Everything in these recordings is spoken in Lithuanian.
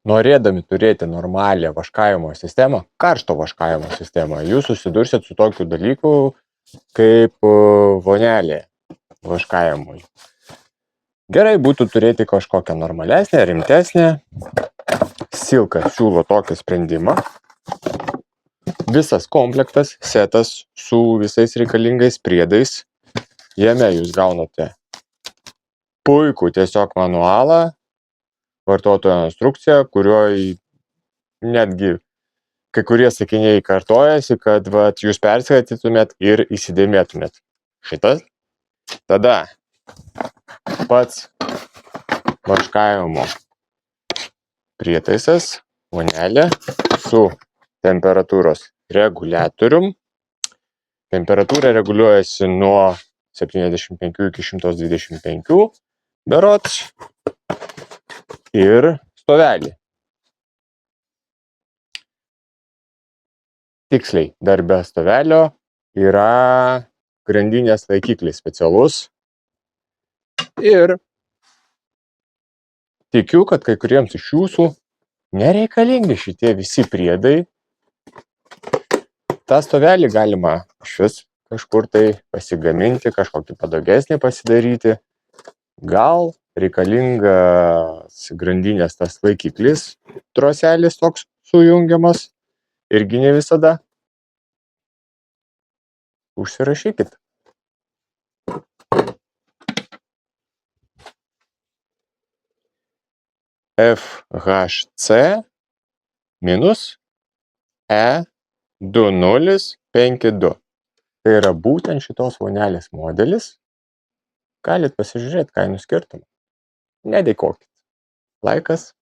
Norėdami turėti normalią vaškavimo sistemą, karšto vaškavimo sistemą, jūs susidursit su tokiu dalyku kaip vonelė vaškavimui. Gerai būtų turėti kažkokią normalesnę, rimtesnę. Silka siūlo tokį sprendimą. Visas komplektas, setas su visais reikalingais priedais. Jame jūs gaunate puikų tiesiog manualą, vartotojo instrukciją, kurioje netgi kai kurie sakiniai kartojasi, kad jūs perskaitytumėt ir įsidėmėtumėt. Šitas. Tada pats vaškavimo prietaisas, vonelė su temperatūros reguliatorium. Temperatūra reguliuojasi nuo 75 iki 125 berods ir stovelį. Tiksliai, dar be stovelio yra grandinės laikiklis specialus ir tikiu, kad kai kuriems iš jūsų nereikalingi šitie visi priedai. tą stovelį galima išvis kažkur tai pasigaminti, kažkokį patogesnį pasidaryti. Gal reikalingas grandinės tas laikiklis, troselis toks sujungiamas, irgi ne visada. Užsirašykit. FHC -E2052. Tai yra būtent šitos vonelės modelis. Galit pasižiūrėti kainų skirtumą. Nedėkokit. Laikas,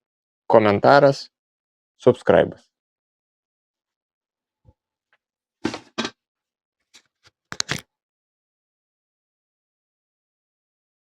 komentaras, subscribas.